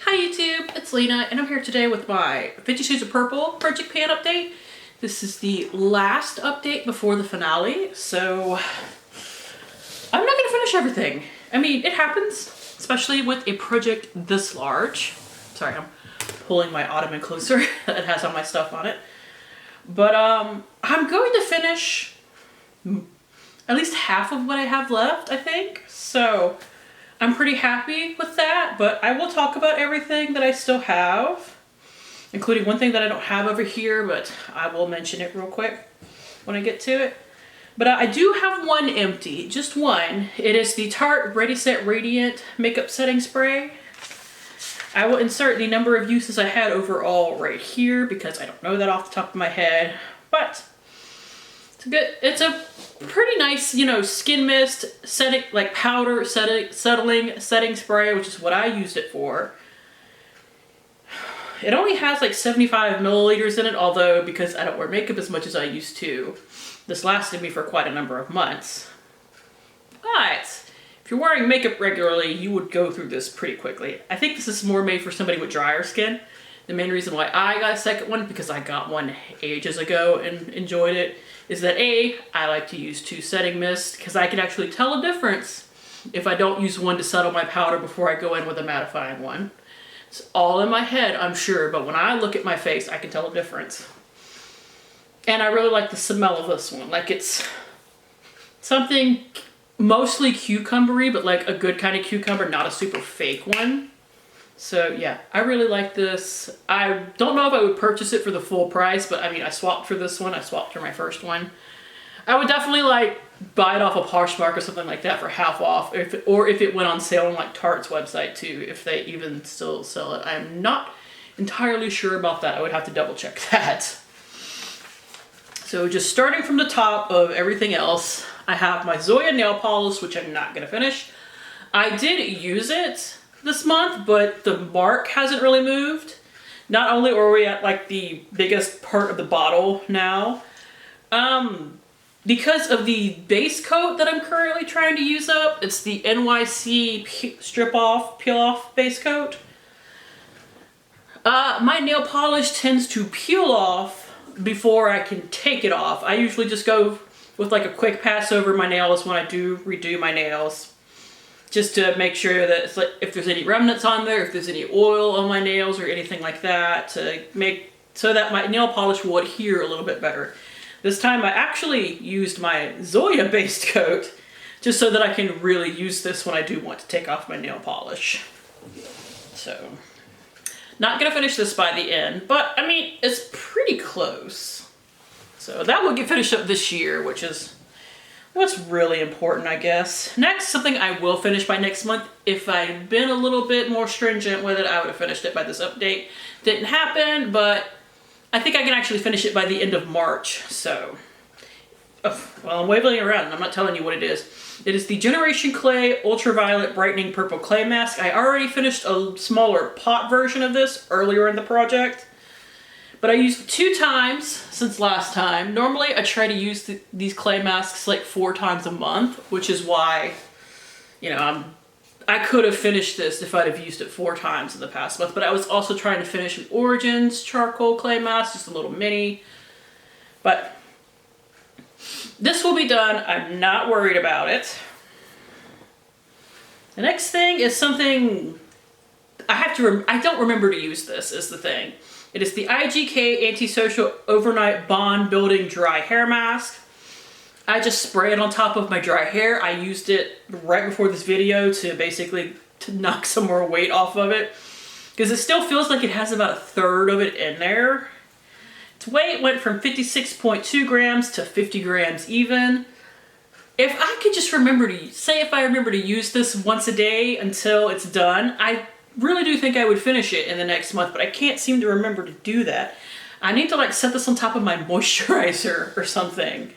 Hi YouTube, it's Lena and I'm here today with my 50 Shades of Purple project pan update. This is the last update before the finale, so I'm not gonna finish everything. I mean, it happens, especially with a project this large. Sorry, I'm pulling my ottoman closer that has all my stuff on it. But I'm going to finish at least half of what I have left, I think. So I'm pretty happy with that, but I will talk about everything that I still have, including one thing that I don't have over here, but I will mention it real quick when I get to it. But I do have one empty, just one. It is the Tarte Ready Set Radiant Makeup Setting Spray. I will insert the number of uses I had overall right here because I don't know that off the top of my head, but it's a pretty nice, you know, skin mist setting, like powder settling setting spray, which is what I used it for. It only has like 75 milliliters in it, although because I don't wear makeup as much as I used to, this lasted me for quite a number of months. But if you're wearing makeup regularly, you would go through this pretty quickly. I think this is more made for somebody with drier skin. The main reason why I got a second one, because I got one ages ago and enjoyed it, is that I like to use two setting mists because I can actually tell a difference if I don't use one to settle my powder before I go in with a mattifying one. It's all in my head, I'm sure, but when I look at my face, I can tell a difference. And I really like the smell of this one. Like it's something mostly cucumbery, but like a good kind of cucumber, not a super fake one. So yeah, I really like this. I don't know if I would purchase it for the full price, but I mean, I swapped for this one. I swapped for my first one. I would definitely like buy it off of Poshmark or something like that for half off, or if it went on sale on like Tarte's website too, if they even still sell it. I'm not entirely sure about that. I would have to double check that. So just starting from the top of everything else, I have my Zoya nail polish, which I'm not gonna finish. I did use it this month, but the mark hasn't really moved. Not only are we at like the biggest part of the bottle now, because of the base coat that I'm currently trying to use up, it's the NYC peel off base coat. My nail polish tends to peel off before I can take it off. I usually just go with like a quick pass over my nails when I do redo my nails, just to make sure that it's like, if there's any remnants on there, if there's any oil on my nails or anything like that, to make so that my nail polish will adhere a little bit better. This time I actually used my Zoya based coat just so that I can really use this when I do want to take off my nail polish. So, not gonna finish this by the end, but I mean, it's pretty close. So that will get finished up this year, which is what's really important, I guess. Next, something I will finish by next month. If I'd been a little bit more stringent with it, I would have finished it by this update. Didn't happen, but I think I can actually finish it by the end of March, so. Well, I'm waving around and I'm not telling you what it is. It is the Generation Clay Ultraviolet Brightening Purple Clay Mask. I already finished a smaller pot version of this earlier in the project, but I used it 2 times since last time. Normally I try to use these clay masks like 4 times a month, which is why, you know, I could have finished this if I'd have used it 4 times in the past month, but I was also trying to finish an Origins charcoal clay mask, just a little mini. But this will be done. I'm not worried about it. The next thing is something I don't remember to use this, is the thing. It is the IGK Antisocial Overnight Bond Building Dry Hair Mask. I just spray it on top of my dry hair. I used it right before this video to knock some more weight off of it, because it still feels like it has about 1/3 of it in there. Its weight went from 56.2 grams to 50 grams even. If I could just remember to, if I remember to use this once a day until it's done, I really do think I would finish it in the next month, but I can't seem to remember to do that. I need to like set this on top of my moisturizer or something.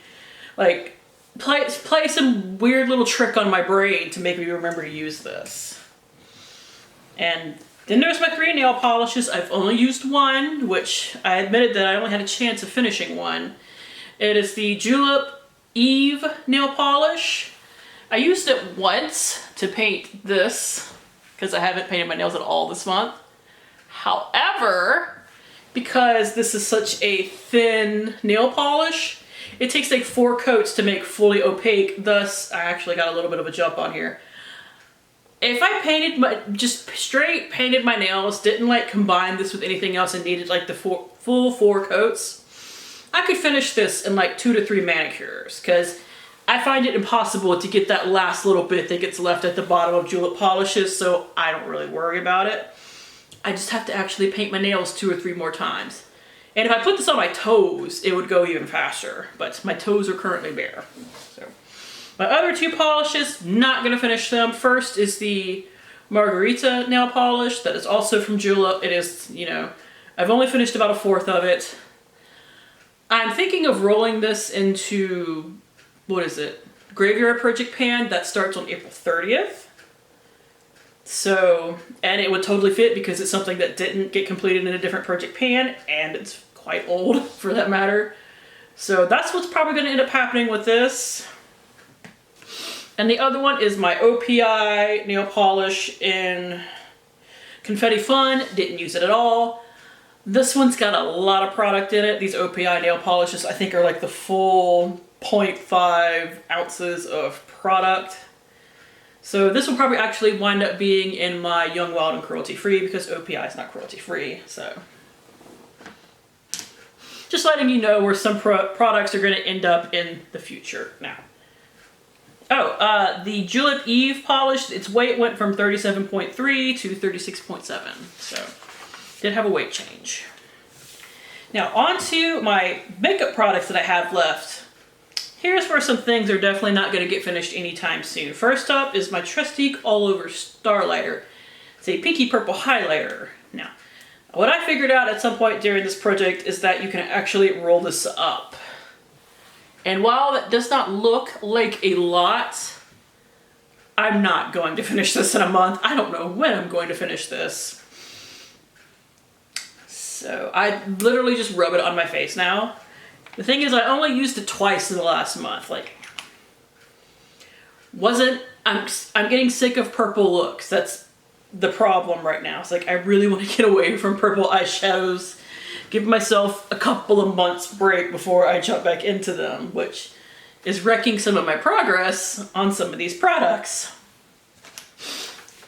Like play some weird little trick on my brain to make me remember to use this. And then there's my 3 nail polishes. I've only used one, which I admitted that I only had a chance of finishing one. It is the Julep Eve nail polish. I used it once to paint this, because I haven't painted my nails at all this month. However, because this is such a thin nail polish, it takes like 4 coats to make fully opaque. Thus, I actually got a little bit of a jump on here. If I just straight painted my nails, didn't like combine this with anything else and needed like the full 4 coats, I could finish this in like 2 to 3 manicures, because I find it impossible to get that last little bit that gets left at the bottom of julep polishes, so I don't really worry about it. I just have to actually paint my nails 2 or 3 more times. And if I put this on my toes, it would go even faster, but my toes are currently bare. So, my other 2 polishes, not gonna finish them. First is the Margarita nail polish that is also from Julep. It is, you know, I've only finished about 1/4 of it. I'm thinking of rolling this into, what is it? Graveyard Project Pan that starts on April 30th. So, and it would totally fit because it's something that didn't get completed in a different project pan, and it's quite old for that matter. So that's what's probably going to end up happening with this. And the other one is my Opi nail polish in Confetti Fun. Didn't use it at all. This one's got a lot of product in it. These Opi nail polishes I think are like the full 0.5 ounces of product. So this will probably actually wind up being in my Young, Wild, and Cruelty Free because OPI is not cruelty free. So just letting you know where some products are going to end up in the future now. Oh, the Julep Eve polish, its weight went from 37.3 to 36.7. So did have a weight change. Now on to my makeup products that I have left. Here's where some things are definitely not going to get finished anytime soon. First up is my Trestique All Over Starlighter. It's a pinky purple highlighter. Now, what I figured out at some point during this project is that you can actually roll this up. And while that does not look like a lot, I'm not going to finish this in a month. I don't know when I'm going to finish this. So I literally just rub it on my face now. The thing is, I only used it twice in the last month. Like, I'm getting sick of purple looks. That's the problem right now. It's like, I really want to get away from purple eyeshadows. Give myself a couple of months break before I jump back into them, which is wrecking some of my progress on some of these products.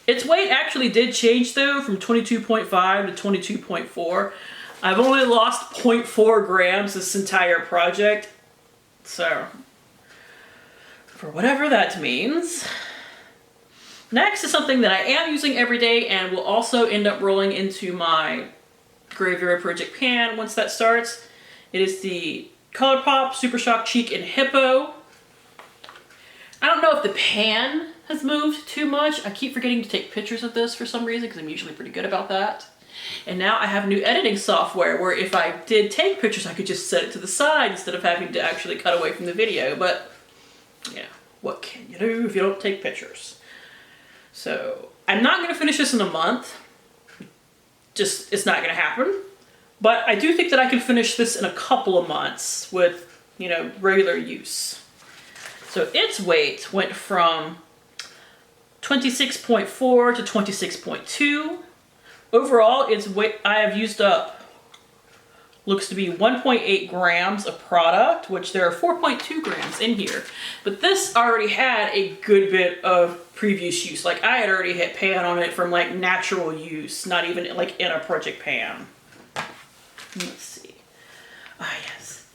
Its weight actually did change though, from 22.5 to 22.4. I've only lost 0.4 grams this entire project, so for whatever that means. Next is something that I am using every day and will also end up rolling into my Graveyard Project Pan once that starts. It is the ColourPop Super Shock Cheek in Hippo. I don't know if the pan has moved too much. I keep forgetting to take pictures of this for some reason because I'm usually pretty good about that. And now I have new editing software where if I did take pictures, I could just set it to the side instead of having to actually cut away from the video. But, yeah, what can you do if you don't take pictures? So, I'm not going to finish this in a month. Just, it's not going to happen. But I do think that I can finish this in a couple of months with, you know, regular use. So, its weight went from 26.4 to 26.2. Overall, its weight, I have used up, looks to be 1.8 grams of product, which there are 4.2 grams in here. But this already had a good bit of previous use. Like, I had already hit pan on it from, like, natural use, not even, like, in a project pan. Let's see. Ah, yes.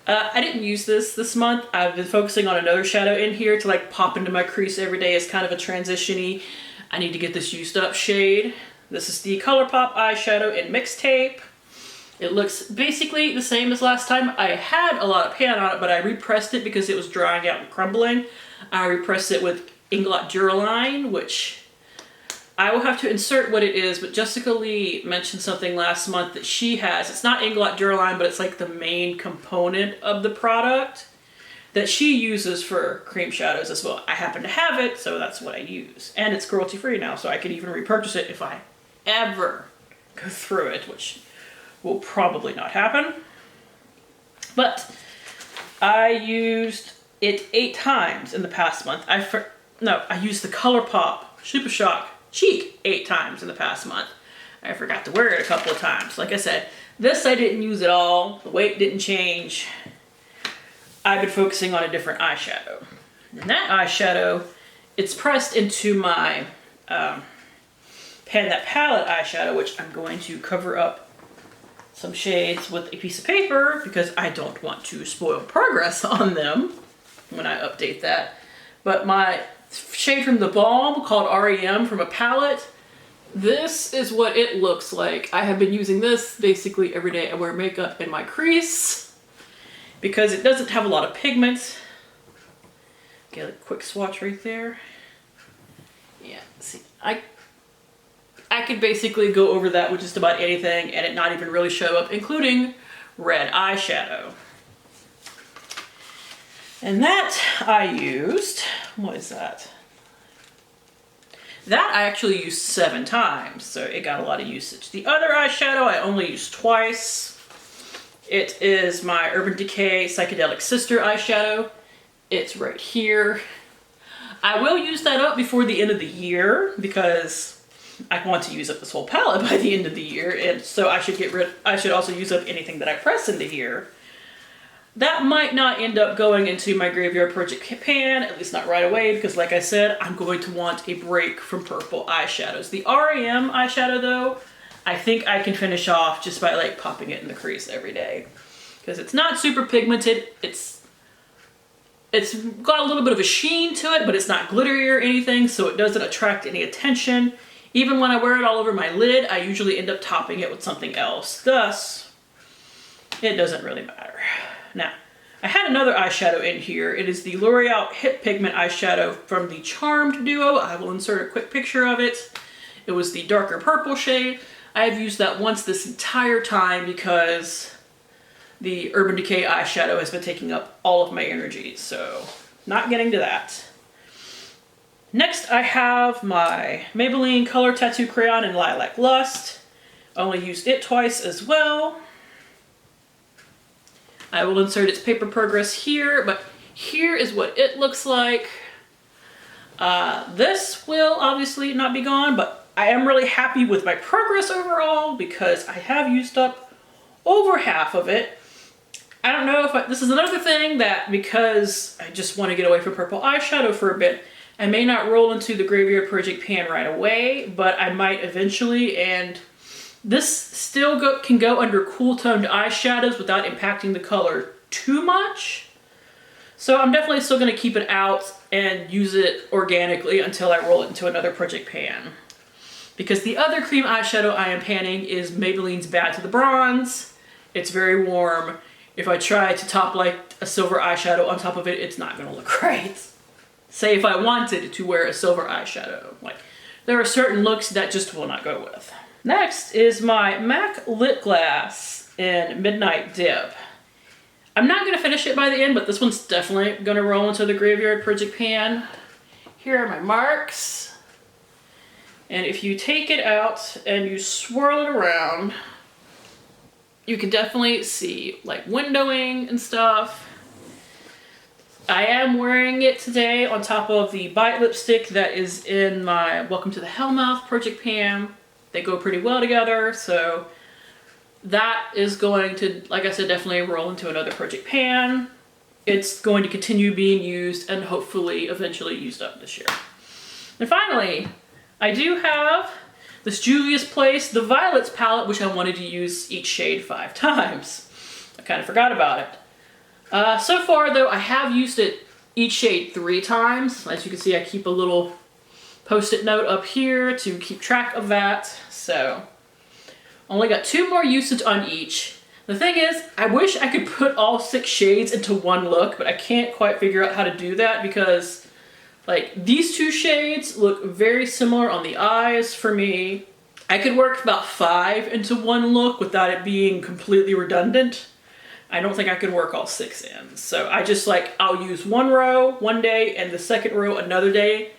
I didn't use this month. I've been focusing on another shadow in here to, like, pop into my crease every day as kind of a transition-y. I need to get this used up shade. This is the ColourPop eyeshadow in Mixtape. It looks basically the same as last time. I had a lot of pan on it, but I repressed it because it was drying out and crumbling. I repressed it with Inglot Duraline, which I will have to insert what it is, but Jessica Lee mentioned something last month that she has. It's not Inglot Duraline, but it's like the main component of the product that she uses for cream shadows as well. I happen to have it, so that's what I use. And it's cruelty free now, so I can even repurchase it if I ever go through it, which will probably not happen. But I used it 8 times in the past month. I used the ColourPop Super Shock Cheek 8 times in the past month. I forgot to wear it a couple of times. Like I said, this I didn't use at all. The weight didn't change. I've been focusing on a different eyeshadow. And that eyeshadow, it's pressed into my That Palette eyeshadow, which I'm going to cover up some shades with a piece of paper because I don't want to spoil progress on them when I update that. But my shade from the Balm called REM from a palette, this is what it looks like. I have been using this basically every day I wear makeup in my crease because it doesn't have a lot of pigment. Get a quick swatch right there. Yeah, see, I could basically go over that with just about anything and it not even really show up, including red eyeshadow. And that I used, what is that? That I actually used 7 times, so it got a lot of usage. The other eyeshadow I only used twice. It is my Urban Decay Psychedelic Sister eyeshadow. It's right here. I will use that up before the end of the year because I want to use up this whole palette by the end of the year, and so I should also use up anything that I press into here. That might not end up going into my Graveyard Project pan, at least not right away, because like I said, I'm going to want a break from purple eyeshadows. The REM eyeshadow though, I think I can finish off just by like popping it in the crease every day. Because it's not super pigmented, it's got a little bit of a sheen to it, but it's not glittery or anything, so it doesn't attract any attention. Even when I wear it all over my lid, I usually end up topping it with something else. Thus, it doesn't really matter. Now, I had another eyeshadow in here. It is the L'Oreal Hip Pigment eyeshadow from the Charmed duo. I will insert a quick picture of it. It was the darker purple shade. I have used that once this entire time because the Urban Decay eyeshadow has been taking up all of my energy, so not getting to that. Next, I have my Maybelline Color Tattoo Crayon in Lilac Lust. Only used it twice as well. I will insert its paper progress here, but here is what it looks like. This will obviously not be gone, but I am really happy with my progress overall because I have used up over half of it. I don't know if this is another thing that because I just want to get away from purple eyeshadow for a bit, I may not roll into the Graveyard Project pan right away, but I might eventually, and this still can go under cool toned eyeshadows without impacting the color too much. So I'm definitely still going to keep it out and use it organically until I roll it into another project pan. Because the other cream eyeshadow I am panning is Maybelline's Bad to the Bronze. It's very warm. If I try to top like a silver eyeshadow on top of it, it's not going to look right. Say if I wanted to wear a silver eyeshadow. Like, there are certain looks that just will not go with. Next is my MAC Lip Glass in Midnight Dip. I'm not going to finish it by the end, but this one's definitely going to roll into the Graveyard Project pan. Here are my marks. And if you take it out and you swirl it around, you can definitely see like windowing and stuff. I am wearing it today on top of the Bite lipstick that is in my Welcome to the Hellmouth project pan. They go pretty well together, so that is going to, like I said, definitely roll into another project pan. It's going to continue being used and hopefully eventually used up this year. And finally, I do have this Juvia's Place, the Violets palette, which I wanted to use each shade 5 times. I kind of forgot about it. So far though, I have used it each shade 3 times. As you can see, I keep a little post-it note up here to keep track of that. So, only got 2 more usage on each. The thing is, I wish I could put all 6 shades into one look, but I can't quite figure out how to do that because like these 2 shades look very similar on the eyes for me. I could work about 5 into one look without it being completely redundant. I don't think I could work all 6 in. So I just like, I'll use one row one day and the second row another day.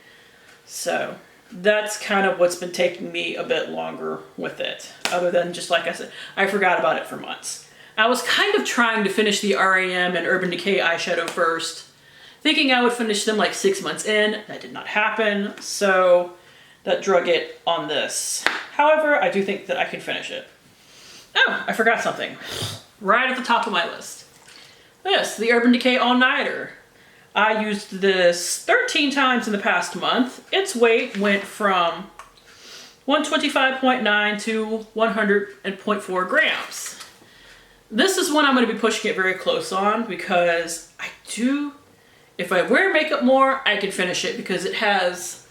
So that's kind of what's been taking me a bit longer with it. Other than just like I said, I forgot about it for months. I was kind of trying to finish the REM and Urban Decay eyeshadow first, thinking I would finish them like 6 months in. That did not happen. So that drug it on this. However, I do think that I can finish it. Oh, I forgot something. Right at the top of my list. This, the Urban Decay All-Nighter. I used this 13 times in the past month. Its weight went from 125.9 to 100.4 grams. This is one I'm going to be pushing it very close on because if I wear makeup more, I can finish it because it has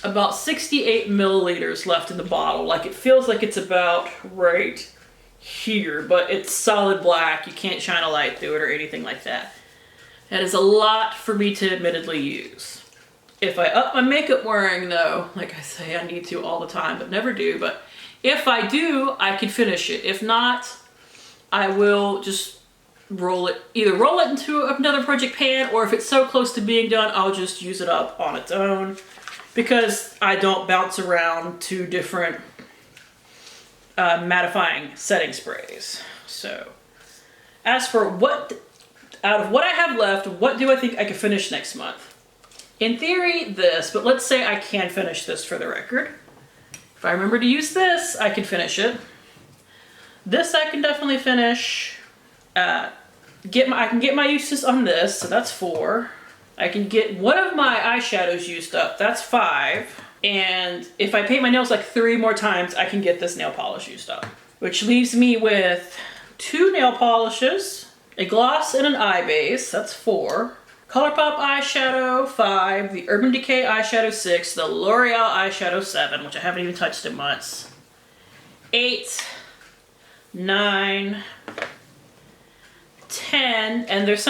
about 68 milliliters left in the bottle. Like, it feels like it's about right here, but it's solid black. You can't shine a light through it or anything like that. That is a lot for me to admittedly use. If I up my makeup wearing though, like I say, I need to all the time, but never do. But if I do, I can finish it. If not, I will just either roll it into another project pan, or if it's so close to being done, I'll just use it up on its own because I don't bounce around to different mattifying setting sprays. So as for out of what I have left, what do I think I could finish next month? In theory, this, but let's say I can finish this for the record. If I remember to use this, I can finish it. This I can definitely finish. I can get my uses on this, so that's 4. I can get one of my eyeshadows used up, that's 5. And if I paint my nails like 3 more times, I can get this nail polish used up. Which leaves me with 2 nail polishes, a gloss and an eye base, that's 4. ColourPop eyeshadow, 5. The Urban Decay eyeshadow, 6. The L'Oreal eyeshadow, 7, which I haven't even touched in months. 8, 9, 10, and there's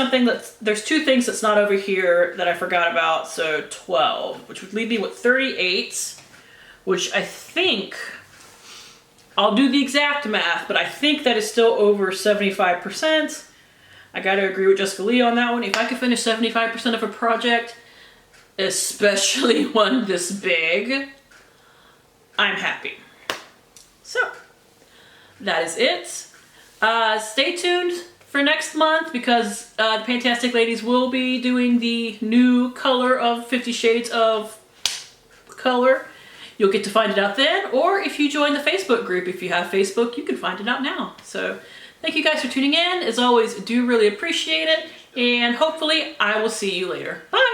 2 things that's not over here that I forgot about, so 12, which would leave me with 38, which I think, I'll do the exact math, but I think that is still over 75%. I gotta agree with Jessica Lee on that one. If I could finish 75% of a project, especially one this big, I'm happy. So, that is it. Stay tuned for next month because the PANtastic ladies will be doing the new color of 50 Shades of Color. You'll get to find it out then, or if you join the Facebook group, if you have Facebook, you can find it out now. So thank you guys for tuning in. As always, do really appreciate it, and hopefully I will see you later. Bye!